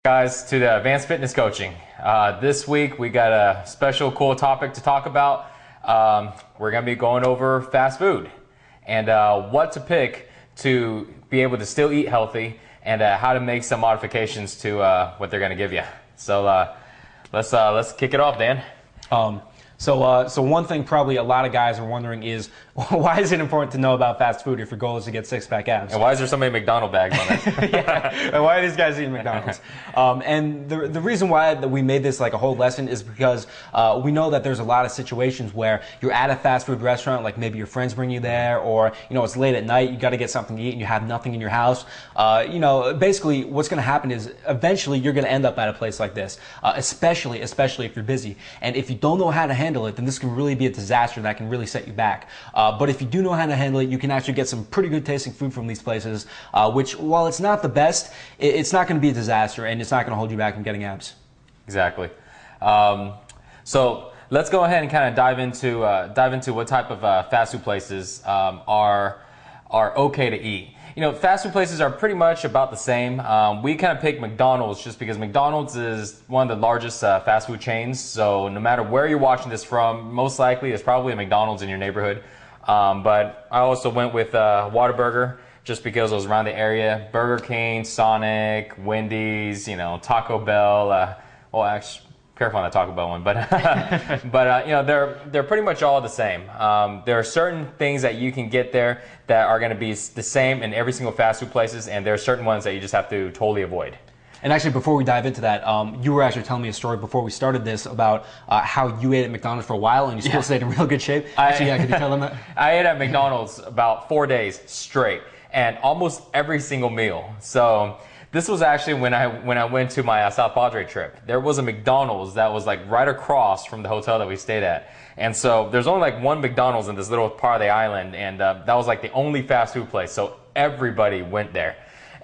Guys, to the Advanced Fitness Coaching. This week we got a special cool topic to talk about. We're going to be going over fast food and what to pick to be able to still eat healthy and how to make some modifications to what they're going to give you. So let's kick it off, Dan. So one thing probably a lot of guys are wondering is, why is it important to know about fast food if your goal is to get six-pack abs? And why is there so many McDonald's bags on it? Yeah, why are these guys eating McDonald's? And the reason why we made this like a whole lesson is because we know that there's a lot of situations where you're at a fast food restaurant, like maybe your friends bring you there, or it's late at night, you got to get something to eat and you have nothing in your house. Basically what's going to happen is eventually you're going to end up at a place like this, especially if you're busy. And if you don't know how to handle it, then this can really be a disaster that can really set you back. But if you do know how to handle it, you can actually get some pretty good tasting food from these places, which, while it's not the best, it's not going to be a disaster and it's not going to hold you back from getting abs. Exactly. So let's go ahead and kind of dive into what type of fast food places are okay to eat. Fast food places are pretty much about the same. We kind of pick McDonald's just because McDonald's is one of the largest fast food chains. So no matter where you're watching this from, most likely there's probably a McDonald's in your neighborhood. But I also went with Whataburger just because it was around the area. Burger King, Sonic, Wendy's, Taco Bell. Well, actually, careful on the Taco Bell one, but they're pretty much all the same. There are certain things that you can get there that are going to be the same in every single fast food places, and there are certain ones that you just have to totally avoid. And actually, before we dive into that, you were actually telling me a story before we started this about how you ate at McDonald's for a while and you still stayed in real good shape. Could you tell them that? I ate at McDonald's about 4 days straight, and almost every single meal. So this was actually when I went to my South Padre trip. There was a McDonald's that was like right across from the hotel that we stayed at. And so there's only like one McDonald's in this little part of the island, and that was like the only fast food place. So everybody went there.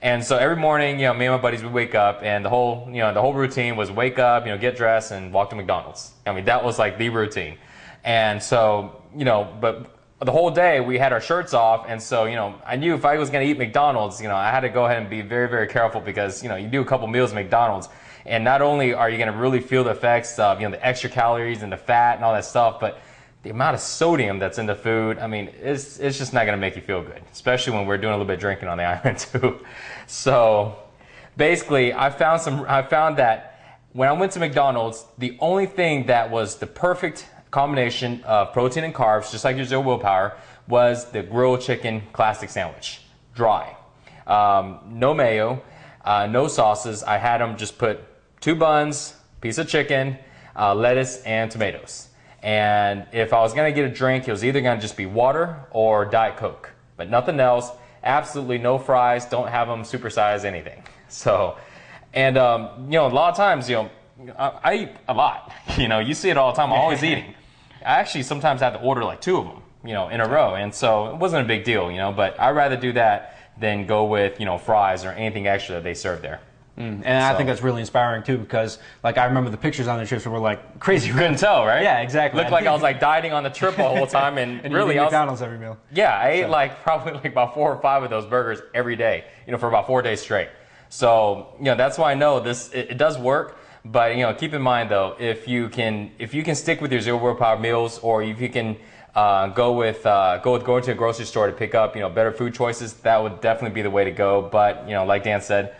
And so every morning, me and my buddies would wake up, and the whole routine was wake up, get dressed and walk to McDonald's. I mean, that was like the routine. And so, but the whole day we had our shirts off, and so I knew if I was going to eat McDonald's, I had to go ahead and be very, very careful, because you do a couple meals at McDonald's, and not only are you going to really feel the effects of the extra calories and the fat and all that stuff, but the amount of sodium that's in the food, I mean, it's just not going to make you feel good, especially when we're doing a little bit of drinking on the island too. So basically, I found that when I went to McDonald's, the only thing that was the perfect combination of protein and carbs, just like your Zero Willpower, was the grilled chicken classic sandwich. Dry. No mayo, no sauces. I had them just put 2 buns, piece of chicken, lettuce, and tomatoes. And if I was going to get a drink, it was either going to just be water or Diet Coke. But nothing else. Absolutely no fries. Don't have them supersize anything. So, and a lot of times, I eat a lot. You see it all the time. I'm always eating. I actually sometimes have to order like 2 of them, in a row. And so it wasn't a big deal, but I'd rather do that than go with, fries or anything extra that they serve there. And I think that's really inspiring too, because like I remember the pictures on the trips were like crazy. You couldn't tell, right? Yeah, exactly. Looked like I was like dieting on the trip the whole time, and really I was McDonald's every meal. Yeah, I ate probably about 4 or 5 of those burgers every day, for about 4 days straight. So that's why I know this it does work. But keep in mind though, if you can stick with your Zero Willpower meals, or if you can go to a grocery store to pick up better food choices, that would definitely be the way to go. But like Dan said,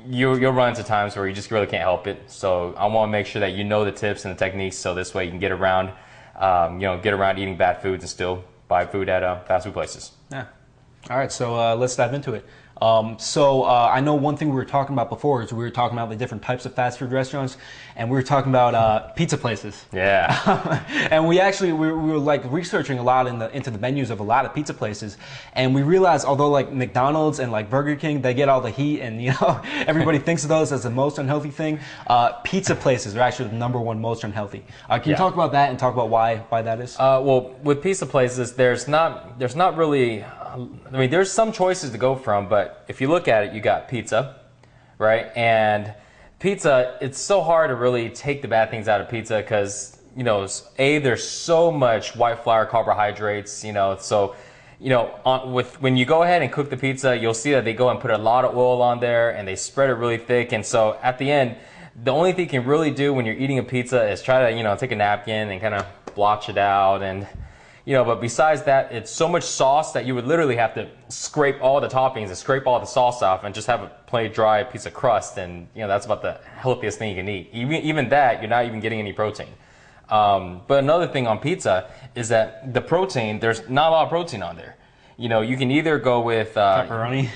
you'll run into times where you just really can't help it. So I want to make sure that you know the tips and the techniques, so this way you can get around eating bad foods and still buy food at fast food places. Yeah. All right, so let's dive into it. I know one thing we were talking about before is we were talking about the different types of fast food restaurants, and we were talking about pizza places. Yeah. And we were like researching a lot into the menus of a lot of pizza places, and we realized although like McDonald's and like Burger King, they get all the heat and everybody thinks of those as the most unhealthy thing, pizza places are actually the #1 most unhealthy. Can you talk about that and talk about why that is? Well, with pizza places, there's not really. I mean, there's some choices to go from, but if you look at it, you got pizza, right? And pizza, it's so hard to really take the bad things out of pizza because, there's so much white flour carbohydrates, so when you go ahead and cook the pizza, you'll see that they go and put a lot of oil on there and they spread it really thick. And so at the end, the only thing you can really do when you're eating a pizza is try to, take a napkin and kind of blotch it out. And, but besides that, it's so much sauce that you would literally have to scrape all the toppings and scrape all the sauce off and just have a plain dry piece of crust. And, that's about the healthiest thing you can eat. Even that, you're not even getting any protein. But another thing on pizza is that the protein, there's not a lot of protein on there. You can either go with pepperoni,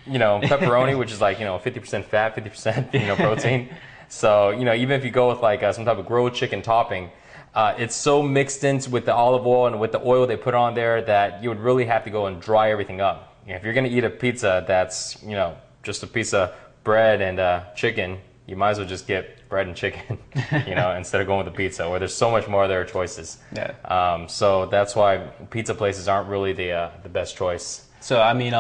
pepperoni, which is like 50% fat, 50% protein. So even if you go with like some type of grilled chicken topping, it's so mixed in with the olive oil and with the oil they put on there that you would really have to go and dry everything up. If you're gonna eat a pizza that's just a piece of bread and chicken, you might as well just get bread and chicken, instead of going with the pizza, where there's so much more other choices. Yeah. So that's why pizza places aren't really the best choice. So I mean,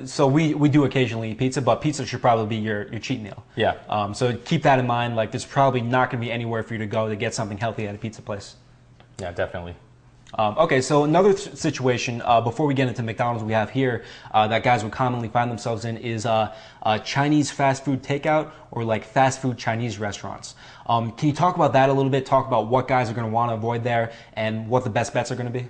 so we do occasionally eat pizza, but pizza should probably be your cheat meal. Yeah. So keep that in mind. Like, there's probably not going to be anywhere for you to go to get something healthy at a pizza place. Yeah, definitely. Okay, so another situation before we get into McDonald's we have here that guys would commonly find themselves in is Chinese fast food takeout or like fast food Chinese restaurants. Can you talk about that a little bit? Talk about what guys are going to want to avoid there and what the best bets are going to be?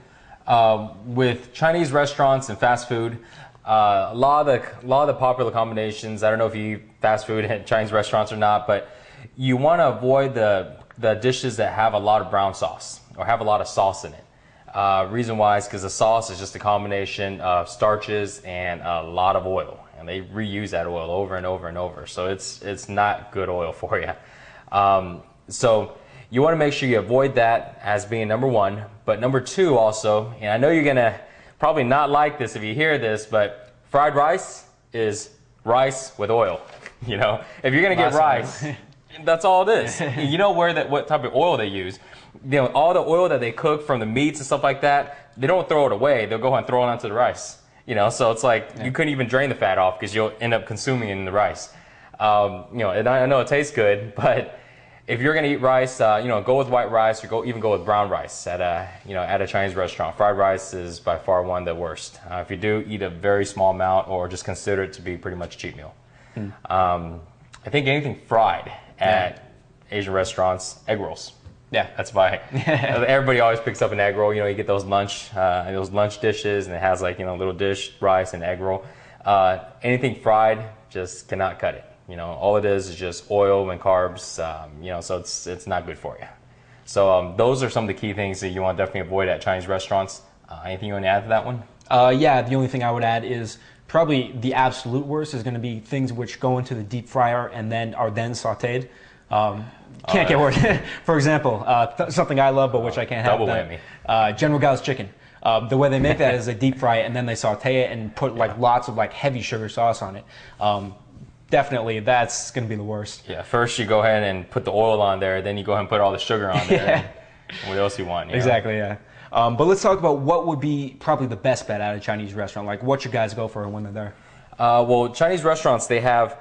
With Chinese restaurants and fast food, a lot of the popular combinations. I don't know if you eat fast food at Chinese restaurants or not, but you want to avoid the dishes that have a lot of brown sauce or have a lot of sauce in it. Reason why is because the sauce is just a combination of starches and a lot of oil, and they reuse that oil over and over and over. So it's not good oil for you. So you want to make sure you avoid that as being number one. But number two also, and I know you're gonna probably not like this if you hear this, but fried rice is rice with oil. If you're gonna get rice, that's all it is. What type of oil they use. All the oil that they cook from the meats and stuff like that, they don't throw it away. They'll go and throw it onto the rice. So it's like you couldn't even drain the fat off because you'll end up consuming it in the rice. And I know it tastes good, but if you're gonna eat rice, go with white rice or go with brown rice at a Chinese restaurant. Fried rice is by far one of the worst. If you do, eat a very small amount or just consider it to be pretty much a cheat meal. I think anything fried at Asian restaurants, egg rolls. Yeah, that's why everybody always picks up an egg roll. You get those lunch dishes, and it has like little dish, rice, and egg roll. Anything fried just cannot cut it. All it is just oil and carbs. So it's not good for you. So those are some of the key things that you want to definitely avoid at Chinese restaurants. Anything you want to add to that one? Yeah, the only thing I would add is probably the absolute worst is going to be things which go into the deep fryer and then are sautéed. Can't get worse. For example, something I love but which I can't have. Double whammy. General Gao's chicken. The way they make that is they deep fry it and then they saute it and put like lots of like heavy sugar sauce on it. Definitely, that's going to be the worst. Yeah, first you go ahead and put the oil on there, then you go ahead and put all the sugar on there. What else you want? Exactly, yeah. But let's talk about what would be probably the best bet at a Chinese restaurant. Like, what should guys go for when they're there? Well, Chinese restaurants, they have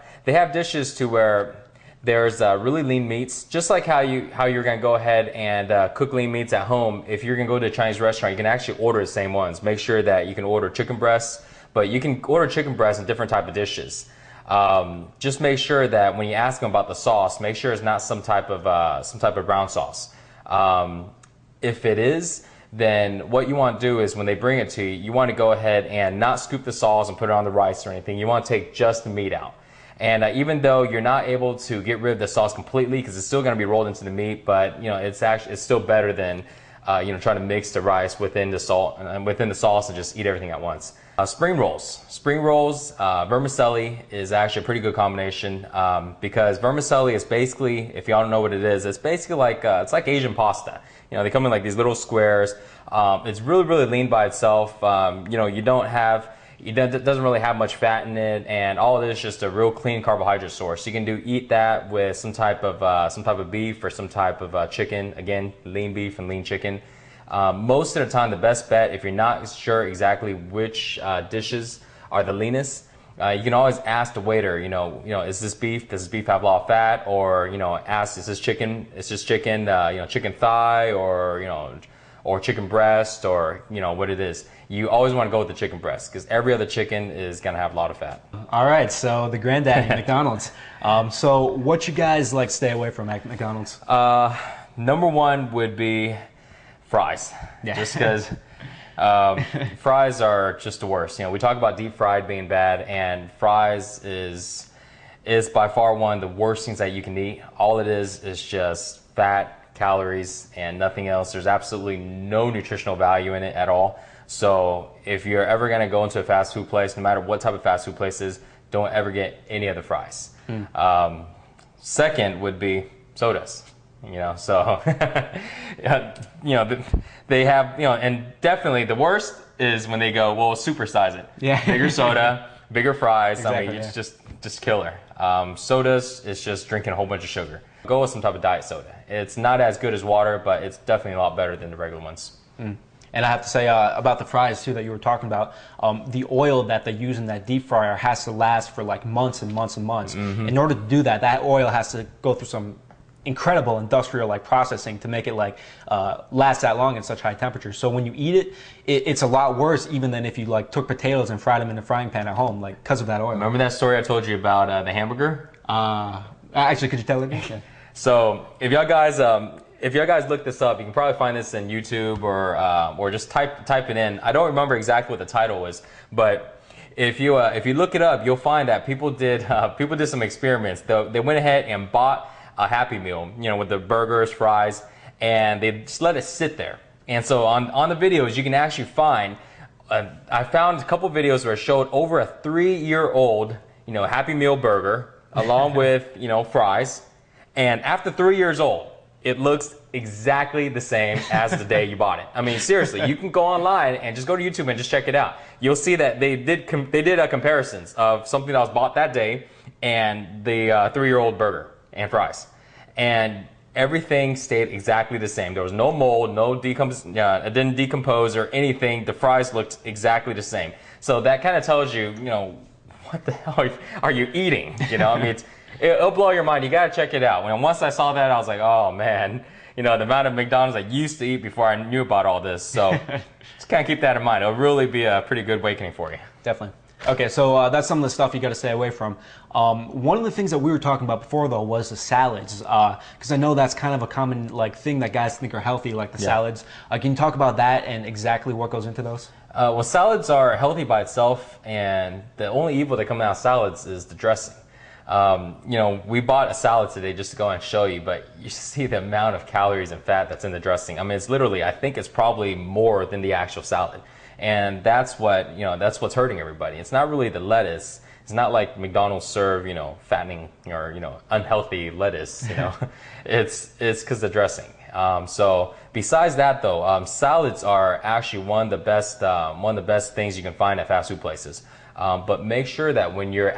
dishes to where there's really lean meats, just like how you're going to go ahead and cook lean meats at home. If you're going to go to a Chinese restaurant, you can actually order the same ones. Make sure that you can order chicken breasts, but you can order chicken breasts in different type of dishes. Just make sure that when you ask them about the sauce, make sure it's not some type of brown sauce. If it is, then what you want to do is when they bring it to you, you want to go ahead and not scoop the sauce and put it on the rice or anything. You want to take just the meat out. And even though you're not able to get rid of the sauce completely because it's still going to be rolled into the meat, but it's still better than trying to mix the rice within the sauce and just eat everything at once. Spring rolls, vermicelli is actually a pretty good combination because vermicelli is basically, if y'all don't know what it is, it's basically like it's like Asian pasta. They come in like these little squares. It's really, really lean by itself. It doesn't really have much fat in it, and all it is just a real clean carbohydrate source. You can eat that with some type of beef or some type of chicken. Again, lean beef and lean chicken. Most of the time, the best bet, if you're not sure exactly which dishes are the leanest, you can always ask the waiter. Is this beef? Does this beef have a lot of fat? Or ask, is this chicken? Is this chicken? Chicken thigh, or or chicken breast, or what it is, you always want to go with the chicken breast because every other chicken is gonna have a lot of fat. All right, so the granddaddy McDonald's. So what you guys like stay away from at McDonald's? Number one would be fries. Yeah. Just because fries are just the worst. We talk about deep fried being bad, and fries is by far one of the worst things that you can eat. All it is just fat, calories, and nothing else. There's absolutely no nutritional value in it at all. So if you're ever gonna go into a fast food place, no matter what type of fast food place is, don't ever get any of the fries. Second would be sodas. So they have, and definitely the worst is when they go, well, supersize it. Yeah. Bigger soda, bigger fries. Exactly, I mean, it's just killer. Sodas is just drinking a whole bunch of sugar. Go with some type of diet soda. It's not as good as water, but it's definitely a lot better than the regular ones. And I have to say about the fries too that you were talking about, the oil that they use in that deep fryer has to last for like months and months and months. In order to do that, that oil has to go through some incredible industrial processing to make it last that long at such high temperatures. So when you eat it, it's a lot worse even than if you took potatoes and fried them in a frying pan at home, because of that oil. Remember that story I told you about the hamburger? Actually, could you tell it again? Yeah. So if y'all guys look this up, you can probably find this in YouTube or just type it in. I don't remember exactly what the title was, but if you look it up, you'll find that people did some experiments. They went ahead and bought a Happy Meal, with the burgers, fries, and they just let it sit there. And so on the videos, you can actually find, I found a couple videos where it showed over a 3-year-old, Happy Meal burger along with, fries. And after 3 years old, it looks exactly the same as the day you bought it. I mean, seriously, you can go online and just go to YouTube and just check it out. You'll see that they did comparisons of something that was bought that day and the 3-year-old burger and fries, and everything stayed exactly the same. There was no mold, it didn't decompose or anything. The fries looked exactly the same. So that kind of tells you, what the hell are you eating? I mean, it'll blow your mind. You got to check it out. Once I saw that, I was like, oh man, the amount of McDonald's I used to eat before I knew about all this. So just kind of keep that in mind. It'll really be a pretty good awakening for you. Definitely. Okay, so that's some of the stuff you got to stay away from. One of the things that we were talking about before, though, was the salads, because I know that's kind of a common thing that guys think are healthy, like the salads. Can you talk about that and exactly what goes into those? Well, salads are healthy by itself, and the only evil that comes out of salads is the dressing. We bought a salad today just to go and show you, but you see the amount of calories and fat that's in the dressing. I mean, it's literally, I think it's probably more than the actual salad. And that's what's hurting everybody. It's not really the lettuce. It's not like McDonald's serve, fattening or, unhealthy lettuce, It's because the dressing. So besides that though, salads are actually one of the best things you can find at fast food places. But make sure that when you're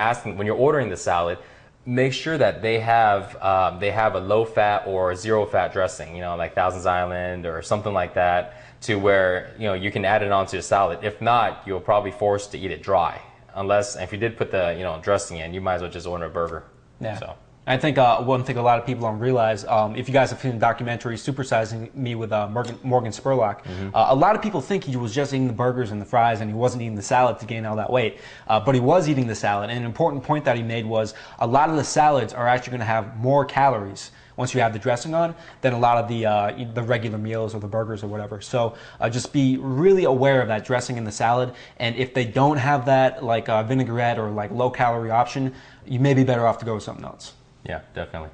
ordering the salad, make sure that they have a low fat or zero fat dressing, like Thousands Island or something like that, to where you can add it onto a salad. If not, you'll probably be forced to eat it dry. Unless if you did put the dressing in, you might as well just order a burger. Yeah. So. I think one thing a lot of people don't realize, if you guys have seen the documentary Supersizing Me with Morgan Spurlock, a lot of people think he was just eating the burgers and the fries and he wasn't eating the salad to gain all that weight. But he was eating the salad. And an important point that he made was a lot of the salads are actually going to have more calories once you have the dressing on than a lot of the regular meals or the burgers or whatever. So just be really aware of that dressing in the salad. And if they don't have that vinaigrette or low calorie option, you may be better off to go with something else. Yeah, definitely.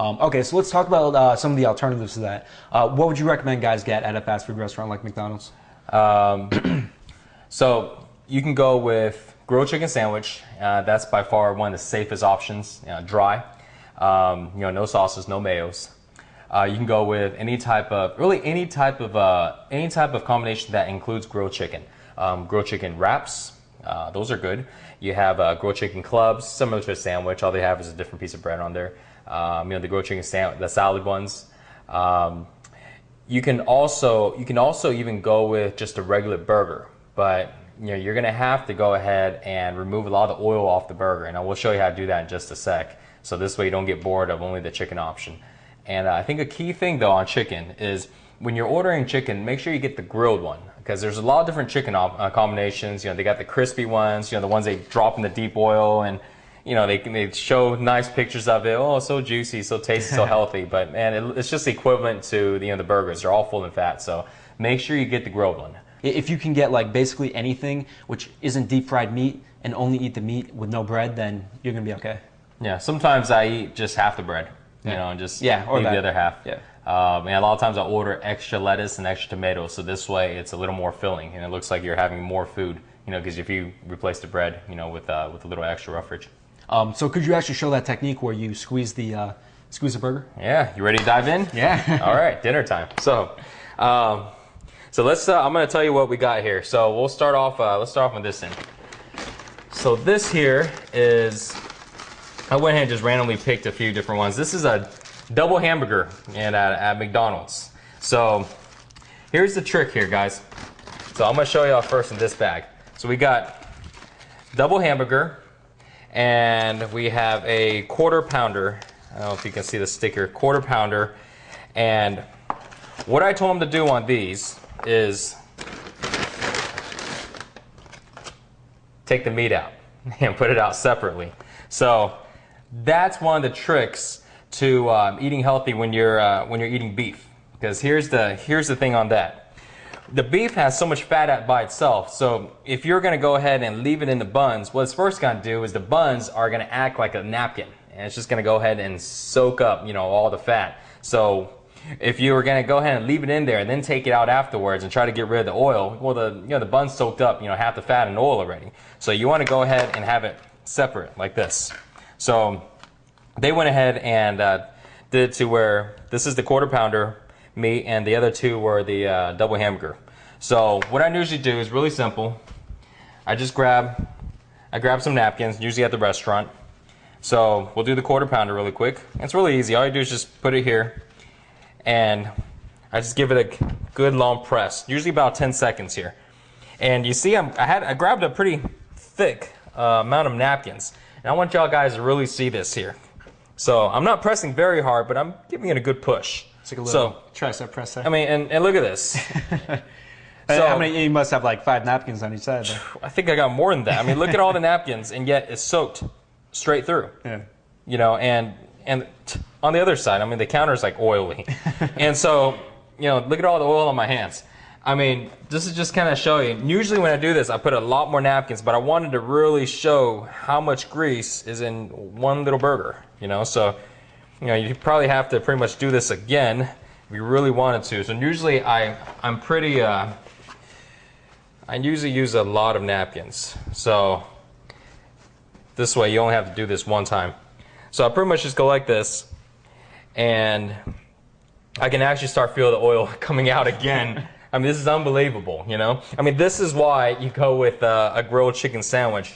Okay, so let's talk about some of the alternatives to that. What would you recommend guys get at a fast food restaurant like McDonald's? So you can go with grilled chicken sandwich. That's by far one of the safest options. Dry, no sauces, no mayos. You can go with any type of combination that includes grilled chicken. Grilled chicken wraps, those are good. You have grilled chicken clubs, similar to a sandwich. All they have is a different piece of bread on there. The grilled chicken the salad ones. You can also even go with just a regular burger, but you're gonna have to go ahead and remove a lot of the oil off the burger, and I will show you how to do that in just a sec. So this way you don't get bored of only the chicken option. And I think a key thing though on chicken is when you're ordering chicken, make sure you get the grilled one because there's a lot of different chicken combinations. You know, they got the crispy ones, you know, the ones they drop in the deep oil, and you know, they show nice pictures of it. Oh, so juicy, so tasty, so healthy. But man, it's just equivalent to the burgers. They're all full in fat. So make sure you get the grilled one. If you can get like basically anything which isn't deep fried meat and only eat the meat with no bread, then you're gonna be okay. Yeah. Sometimes I eat just half the bread, you know, and just leave the other half. Yeah. And a lot of times I order extra lettuce and extra tomatoes, so this way it's a little more filling, and it looks like you're having more food, you know, because if you replace the bread, you know, with a little extra roughage. So could you actually show that technique where you squeeze the burger? Yeah, you ready to dive in? Yeah. All right, dinner time. So let's. I'm going to tell you what we got here. So we'll start off. Let's start off with this end. So this here is. I went ahead and just randomly picked a few different ones. This is a double hamburger at McDonald's. So here's the trick here, guys. So I'm going to show you all first in this bag. So we got double hamburger. And we have a quarter pounder. I don't know if you can see the sticker, quarter pounder. And what I told them to do on these is take the meat out and put it out separately. So that's one of the tricks to eating healthy when you're eating beef. Because here's the thing on that. The beef has so much fat by itself, so if you're going to go ahead and leave it in the buns, what it's first going to do is the buns are going to act like a napkin, and it's just going to go ahead and soak up, you know, all the fat. So if you were going to go ahead and leave it in there and then take it out afterwards and try to get rid of the oil, well, the buns soaked up, you know, half the fat and oil already. So you want to go ahead and have it separate like this. So they went ahead and did it to where this is the quarter pounder meat, and the other two were the double hamburger. So what I usually do is really simple. I grab some napkins, usually at the restaurant. So we'll do the quarter pounder really quick. It's really easy. All you do is just put it here, and I just give it a good long press, usually about 10 seconds here. And you see, I grabbed a pretty thick amount of napkins, and I want y'all guys to really see this here. So I'm not pressing very hard, but I'm giving it a good push. It's like a little tricep press there. I mean, and look at this. So how many? You must have like 5 napkins on each side. Though. I think I got more than that. I mean, look at all the napkins, and yet it's soaked straight through. Yeah. You know, and on the other side, I mean, the counter is like oily, and so you know, look at all the oil on my hands. I mean, this is just kind of show you. Usually when I do this, I put a lot more napkins, but I wanted to really show how much grease is in one little burger. You know, so. You know, you probably have to pretty much do this again if you really wanted to. So usually I usually use a lot of napkins. So this way you only have to do this one time. So I pretty much just go like this, and I can actually start feeling the oil coming out again. I mean, this is unbelievable, you know? I mean, this is why you go with a grilled chicken sandwich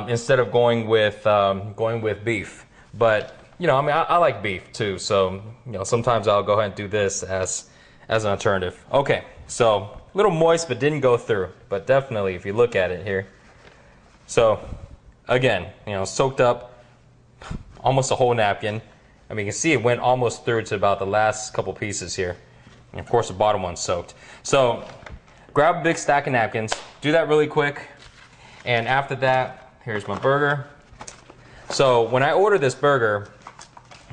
instead of going with beef. But you know, I mean, I like beef too, so you know, sometimes I'll go ahead and do this as an alternative. Okay, so a little moist, but didn't go through. But definitely, if you look at it here, so again, you know, soaked up almost a whole napkin. I mean, you can see it went almost through to about the last couple pieces here, and of course, the bottom one's soaked. So grab a big stack of napkins, do that really quick, and after that, here's my burger. So when I ordered this burger,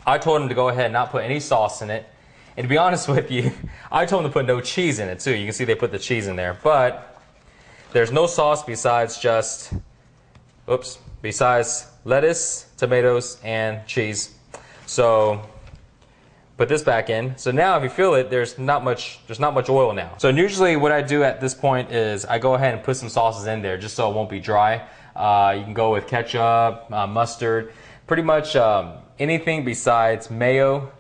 I told him to go ahead and not put any sauce in it. And to be honest with you, I told him to put no cheese in it too. You can see they put the cheese in there. But there's no sauce besides besides lettuce, tomatoes, and cheese. So put this back in. So now if you feel it, there's not much oil now. So usually what I do at this point is I go ahead and put some sauces in there just so it won't be dry. You can go with ketchup, mustard, pretty much anything besides mayo,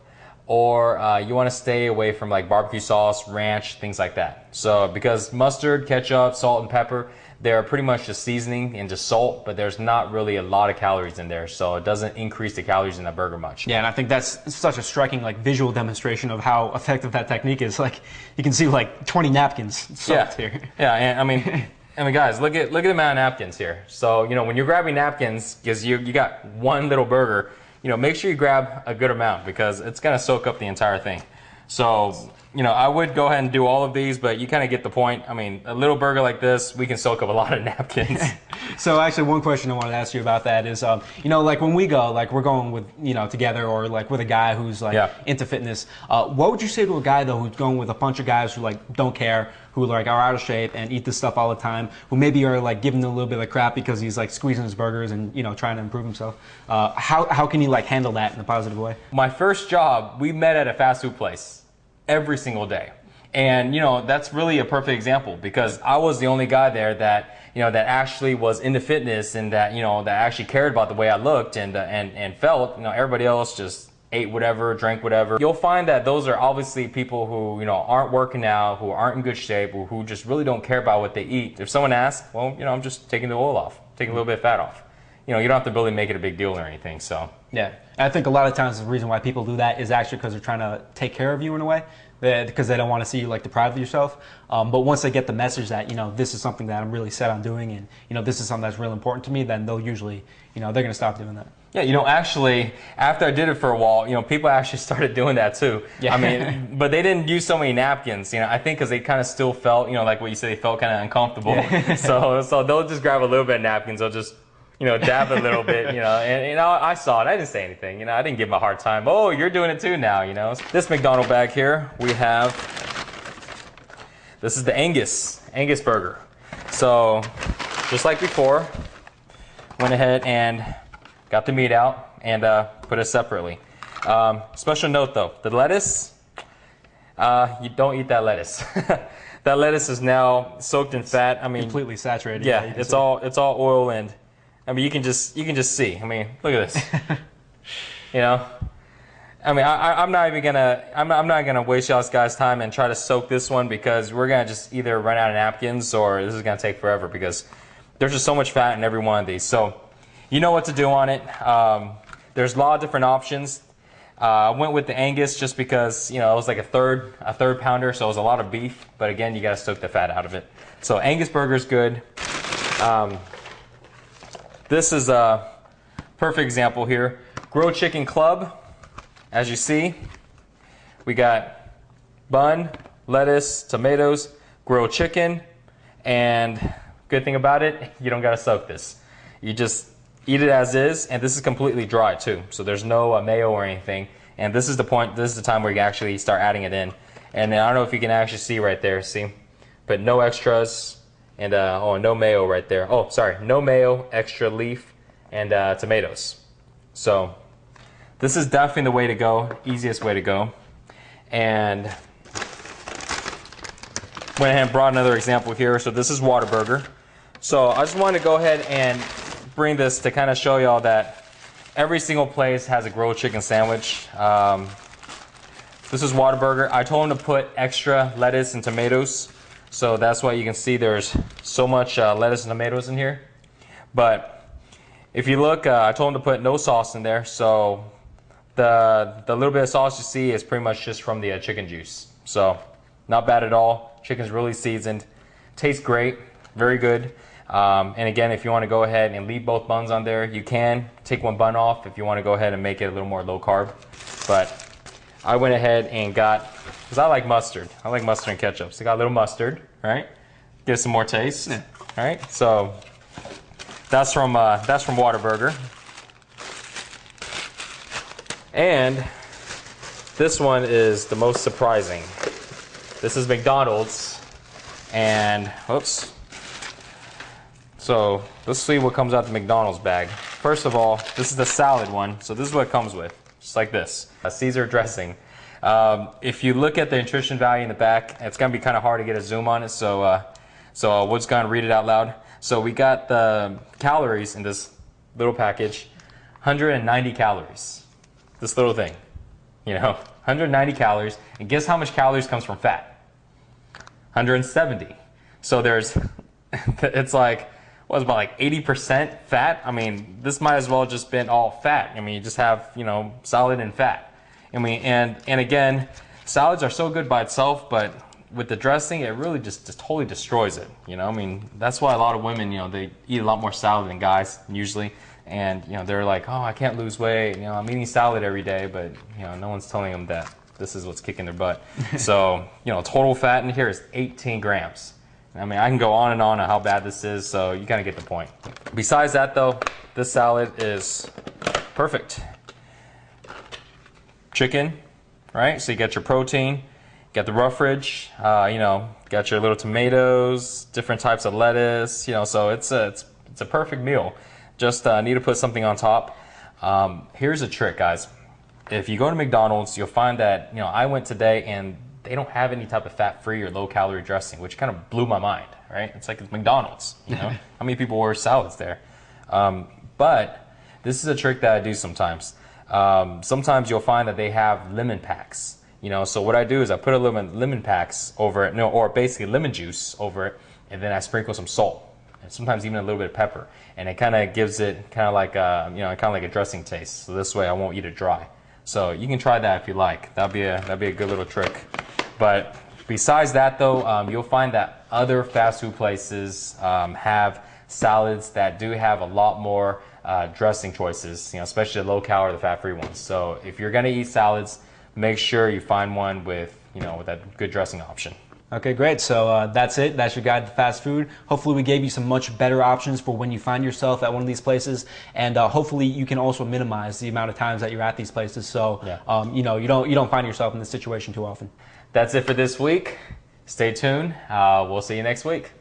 or you want to stay away from like barbecue sauce, ranch, things like that. So because mustard, ketchup, salt, and pepper, they're pretty much just seasoning and just salt, but there's not really a lot of calories in there, so it doesn't increase the calories in the burger much. Yeah, and I think that's such a striking like visual demonstration of how effective that technique is. Like you can see like 20 napkins soaked here. Yeah, and I mean, guys, look at the amount of napkins here. So you know, when you're grabbing napkins, because you got one little burger, you know, make sure you grab a good amount because it's gonna soak up the entire thing. So, you know, I would go ahead and do all of these, but you kind of get the point. I mean, a little burger like this, we can soak up a lot of napkins. So actually, one question I wanted to ask you about that is, you know, like when we go, like we're going with, you know, together or like with a guy who's like into fitness. What would you say to a guy though who's going with a bunch of guys who like don't care, who like are out of shape and eat this stuff all the time, who maybe are like giving him a little bit of crap because he's like squeezing his burgers and, you know, trying to improve himself? How can you like handle that in a positive way? My first job, we met at a fast food place every single day. And, you know, that's really a perfect example because I was the only guy there that, you know, that actually was into fitness and that, you know, that actually cared about the way I looked and felt. You know, everybody else just ate whatever, drank whatever. You'll find that those are obviously people who, you know, aren't working out, who aren't in good shape, or who just really don't care about what they eat. If someone asks, well, you know, I'm just taking the oil off, taking a little bit of fat off. You know, you don't have to really make it a big deal or anything, so. Yeah, I think a lot of times the reason why people do that is actually because they're trying to take care of you in a way, because they don't want to see you like deprived of yourself. But once they get the message that, you know, this is something that I'm really set on doing and, you know, this is something that's really important to me, then they'll usually, you know, they're going to stop doing that. Yeah, you know, actually, after I did it for a while, you know, people actually started doing that too. Yeah. I mean, but they didn't use so many napkins, you know, I think because they kind of still felt, you know, like what you said, they felt kind of uncomfortable. Yeah. So they'll just grab a little bit of napkins, they'll just, you know, dab a little bit, you know, and you know, I saw it. I didn't say anything, you know, I didn't give him a hard time. Oh, you're doing it too now, you know. This McDonald's bag here, we have, this is the Angus burger. So, just like before, went ahead and got the meat out and put it separately. Special note though, the lettuce, you don't eat that lettuce. That lettuce is now soaked in fat. I mean, completely saturated. Yeah, it's all oil and. I mean, you can just see. I mean, look at this. You know, I mean, I'm not even gonna. I'm not gonna waste y'all's guys' time and try to soak this one because we're gonna just either run out of napkins or this is gonna take forever because there's just so much fat in every one of these. So, you know what to do on it. There's a lot of different options. I went with the Angus just because, you know, it was like a third pounder, so it was a lot of beef. But again, you gotta soak the fat out of it. So Angus burger's good. This is a perfect example here. Grilled chicken club. As you see, we got bun, lettuce, tomatoes, grilled chicken, and good thing about it, you don't gotta soak this. You just eat it as is, and this is completely dry too. So there's no mayo or anything. And this is the point, this is the time where you actually start adding it in. And I don't know if you can actually see right there, see? But no extras. And oh, no mayo right there. Oh, sorry, no mayo, extra leaf, and tomatoes. So this is definitely the way to go, easiest way to go. And went ahead and brought another example here. So this is Whataburger. So I just wanted to go ahead and bring this to kind of show y'all that every single place has a grilled chicken sandwich. This is Whataburger. I told them to put extra lettuce and tomatoes. So that's why you can see there's so much lettuce and tomatoes in here. But if you look, I told them to put no sauce in there. So the little bit of sauce you see is pretty much just from the chicken juice. So not bad at all. Chicken's really seasoned. Tastes great. Very good. And again, if you want to go ahead and leave both buns on there, you can. Take one bun off if you want to go ahead and make it a little more low carb. But I went ahead and got, because I like mustard. I like mustard and ketchup. So I got a little mustard, right? Get some more taste. Yeah. All right. So that's from Whataburger. And this one is the most surprising. This is McDonald's. And whoops. So let's see what comes out the McDonald's bag. First of all, this is the salad one. So this is what it comes with. Just like this, a Caesar dressing. If you look at the nutrition value in the back, it's gonna be kind of hard to get a zoom on it, so we'll just go and read it out loud. So we got the calories in this little package, 190 calories. This little thing, you know, 190 calories, and guess how much calories comes from fat? 170. So there's, it's like, was about like 80% fat. I mean, this might as well just been all fat. I mean, you just have, you know, salad and fat. I mean, and again, salads are so good by itself, but with the dressing, it really just totally destroys it. You know, I mean, that's why a lot of women, you know, they eat a lot more salad than guys usually. And, you know, they're like, oh, I can't lose weight. You know, I'm eating salad every day, but, you know, no one's telling them that this is what's kicking their butt. So, you know, total fat in here is 18 grams. I mean, I can go on how bad this is, so you kind of get the point. Besides that, though, this salad is perfect. Chicken, right? So you got your protein, you got the roughage, you know, got your little tomatoes, different types of lettuce, you know, so it's a perfect meal. Just need to put something on top. Here's a trick, guys. If you go to McDonald's, you'll find that, you know, I went today and they don't have any type of fat-free or low-calorie dressing, which kind of blew my mind, right? It's like it's McDonald's, you know? How many people order salads there? But this is a trick that I do sometimes. Sometimes you'll find that they have lemon packs, you know? So what I do is I put a lemon packs over it, or basically lemon juice over it, and then I sprinkle some salt, and sometimes even a little bit of pepper, and it kind of gives it kind of like a, you know, kind of like a dressing taste. So this way I won't eat it dry. So you can try that if you like. That'd be a good little trick. But besides that, though, you'll find that other fast food places have salads that do have a lot more dressing choices, you know, especially the low calorie, the fat-free ones. So if you're gonna eat salads, make sure you find one with, you know, with that good dressing option. Okay, great. So that's it. That's your guide to fast food. Hopefully we gave you some much better options for when you find yourself at one of these places. And hopefully you can also minimize the amount of times that you're at these places. So, yeah. you know, you don't find yourself in this situation too often. That's it for this week. Stay tuned. We'll see you next week.